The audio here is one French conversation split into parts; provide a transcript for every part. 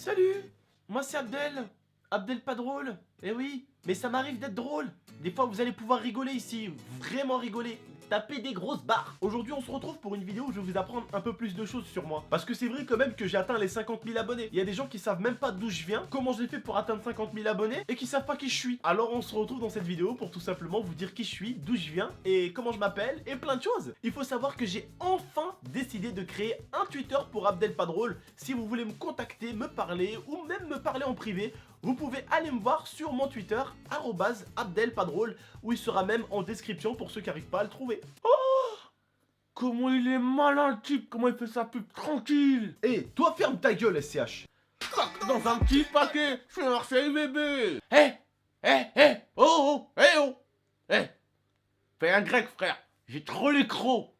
Salut, moi c'est Abdel. Abdel pas drôle. Eh oui, mais ça m'arrive d'être drôle. Des fois vous allez pouvoir rigoler ici, vraiment rigoler. Taper des grosses barres. Aujourd'hui on se retrouve pour une vidéo où je vais vous apprendre un peu plus de choses sur moi. Parce que c'est vrai quand même que j'ai atteint les 50 000 abonnés. Il y a des gens qui savent même pas d'où je viens, comment j'ai fait pour atteindre 50 000 abonnés et qui savent pas qui je suis. Alors on se retrouve dans cette vidéo pour tout simplement vous dire qui je suis, d'où je viens et comment je m'appelle et plein de choses. Il faut savoir que j'ai enfin décidé de créer un Twitter pour Abdel pas drôle. Si vous voulez me contacter, me parler ou même me parler en privé, vous pouvez aller me voir sur mon Twitter, @abdelpadrôle, où il sera même en description pour ceux qui n'arrivent pas à le trouver. Oh, comment il est malin le type, comment il fait sa pub tranquille. Eh, toi ferme ta gueule SCH. Dans un petit paquet, je suis un Marseille bébé. Eh, Fais un grec frère, j'ai trop les crocs.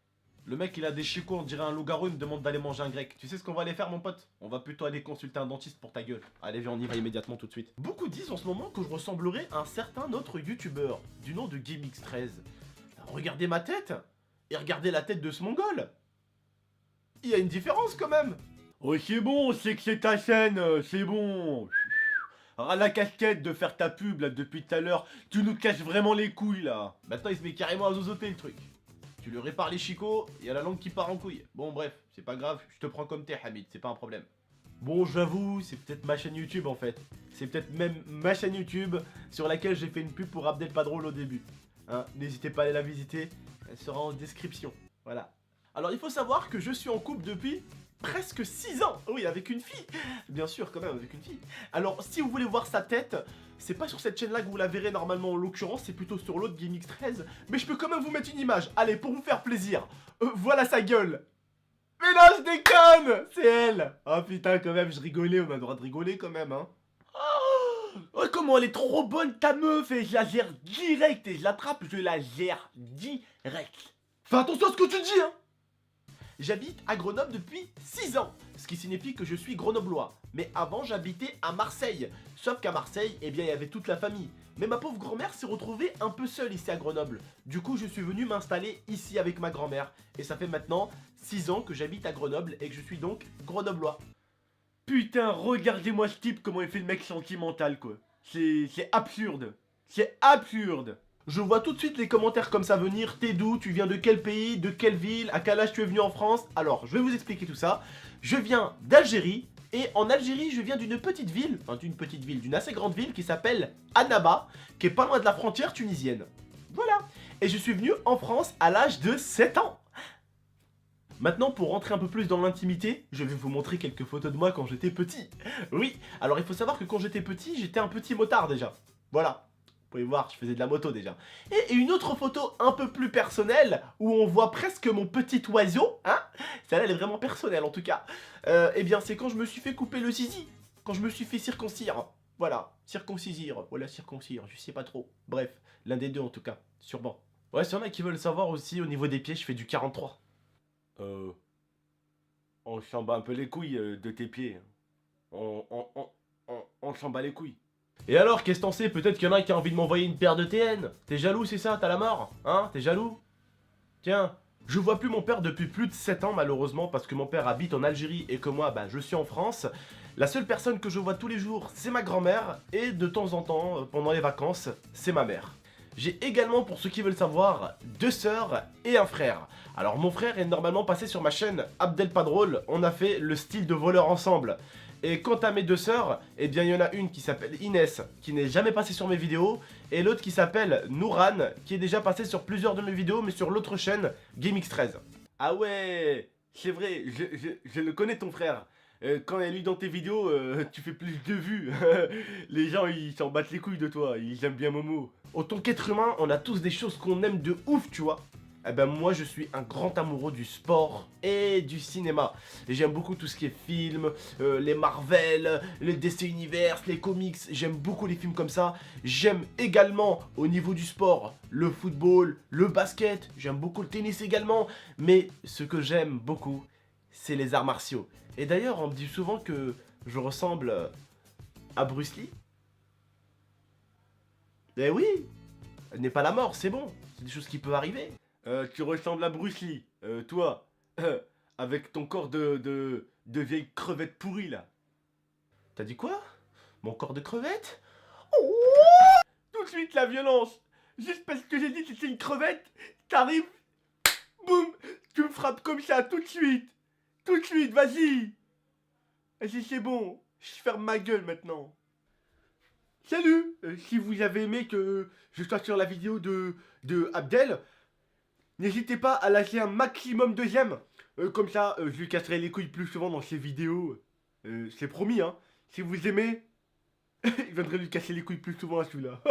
le mec il a des chicots, on dirait un loup-garou, il me demande d'aller manger un grec. Tu sais ce qu'on va aller faire mon pote? On va plutôt aller consulter un dentiste pour ta gueule. Allez viens, on y va immédiatement tout de suite. Beaucoup disent en ce moment que je ressemblerais à un certain autre youtubeur du nom de GameX13. Regardez ma tête et regardez la tête de ce mongol. Il y a une différence quand même. Oh c'est bon, c'est que c'est ta chaîne, c'est bon. Ah, la casquette de faire ta pub là depuis tout à l'heure, tu nous casses vraiment les couilles là. Maintenant il se met carrément à zozoter le truc. Tu lui répares les chicots, il y a la langue qui part en couille. Bon bref, c'est pas grave, je te prends comme t'es Hamid, c'est pas un problème. Bon j'avoue, c'est peut-être ma chaîne YouTube en fait. C'est peut-être même ma chaîne YouTube sur laquelle j'ai fait une pub pour Abdel pas drôle au début. Hein, n'hésitez pas à aller la visiter, elle sera en description. Voilà. Alors il faut savoir que je suis en couple depuis presque 6 ans. Oui, avec une fille. Bien sûr, quand même, avec une fille. Alors, si vous voulez voir sa tête, c'est pas sur cette chaîne-là que vous la verrez normalement en l'occurrence, c'est plutôt sur l'autre GameX13. Mais je peux quand même vous mettre une image. Allez, pour vous faire plaisir. Voilà sa gueule. Mais non, je déconne. C'est elle. Oh putain, quand même, je rigolais. On a le droit de rigoler quand même, hein. Oh, comment elle est trop bonne ta meuf. Et je la gère direct. Et je l'attrape, je la gère direct. Fais attention à ce que tu dis, hein. J'habite à Grenoble depuis 6 ans, ce qui signifie que je suis grenoblois. Mais avant, j'habitais à Marseille. Sauf qu'à Marseille, eh bien, il y avait toute la famille. Mais ma pauvre grand-mère s'est retrouvée un peu seule ici à Grenoble. Du coup, je suis venu m'installer ici avec ma grand-mère. Et ça fait maintenant 6 ans que j'habite à Grenoble et que je suis donc grenoblois. Putain, regardez-moi ce type, comment il fait le mec sentimental quoi. C'est absurde. C'est absurde. Je vois tout de suite les commentaires comme ça venir. T'es d'où? Tu viens de quel pays? De quelle ville? À quel âge tu es venu en France? Alors, je vais vous expliquer tout ça. Je viens d'Algérie. Et en Algérie, je viens d'une petite ville, d'une assez grande ville qui s'appelle Annaba, qui est pas loin de la frontière tunisienne. Voilà. Et je suis venu en France à l'âge de 7 ans. Maintenant, pour rentrer un peu plus dans l'intimité, je vais vous montrer quelques photos de moi quand j'étais petit. Oui, alors il faut savoir que quand j'étais petit, j'étais un petit motard déjà. Voilà. Vous pouvez voir, je faisais de la moto déjà. Et une autre photo un peu plus personnelle, où on voit presque mon petit oiseau, hein. Celle-là, elle est vraiment personnelle en tout cas. Eh bien, c'est quand je me suis fait couper le zizi. Quand je me suis fait circoncire. Voilà, circoncisir, voilà, circoncire, je sais pas trop. Bref, l'un des deux en tout cas, sûrement. Ouais, s'il y en a qui veulent savoir aussi, au niveau des pieds, je fais du 43. On s'en bat un peu les couilles de tes pieds. On s'en bat les couilles. Et alors, qu'est-ce que t'en sais? Peut-être qu'il y en a qui a envie de m'envoyer une paire de TN. T'es jaloux, c'est ça? T'as la mort? Hein? T'es jaloux? Tiens, je vois plus mon père depuis plus de 7 ans malheureusement parce que mon père habite en Algérie et que moi, je suis en France. La seule personne que je vois tous les jours, c'est ma grand-mère et de temps en temps, pendant les vacances, c'est ma mère. J'ai également, pour ceux qui veulent savoir, 2 sœurs et un frère. Alors mon frère est normalement passé sur ma chaîne Abdel pas drôle, on a fait le style de voleur ensemble. Et quant à mes 2 sœurs, eh bien il y en a une qui s'appelle Inès, qui n'est jamais passée sur mes vidéos, et l'autre qui s'appelle Nouran, qui est déjà passée sur plusieurs de mes vidéos, mais sur l'autre chaîne, GameX13. Ah ouais, c'est vrai, je le connais ton frère. Quand elle est dans tes vidéos, tu fais plus de vues. Les gens, ils s'en battent les couilles de toi, ils aiment bien Momo. En tant qu'être humain, on a tous des choses qu'on aime de ouf, tu vois. Eh ben moi je suis un grand amoureux du sport et du cinéma. J'aime beaucoup tout ce qui est film, les Marvel, les DC Universe, les comics. J'aime beaucoup les films comme ça. J'aime également au niveau du sport le football, le basket. J'aime beaucoup le tennis également. Mais ce que j'aime beaucoup, c'est les arts martiaux. Et d'ailleurs on me dit souvent que je ressemble à Bruce Lee. Eh oui, elle n'est pas la mort, c'est bon. C'est des choses qui peuvent arriver. Tu ressembles à Bruce Lee, toi, avec ton corps de vieille crevette pourrie là. T'as dit quoi? Mon corps de crevette? Tout de suite la violence. Juste parce que j'ai dit que c'était une crevette, t'arrives, boum, tu me frappes comme ça, tout de suite. Tout de suite, vas-y. Vas-y, c'est bon. Je ferme ma gueule maintenant. Salut. Si vous avez aimé que je sois sur la vidéo de Abdel, n'hésitez pas à lâcher un maximum de j'aime. Comme ça, je lui casserai les couilles plus souvent dans ses vidéos. C'est promis, hein. Si vous aimez, il viendrait lui casser les couilles plus souvent à celui-là.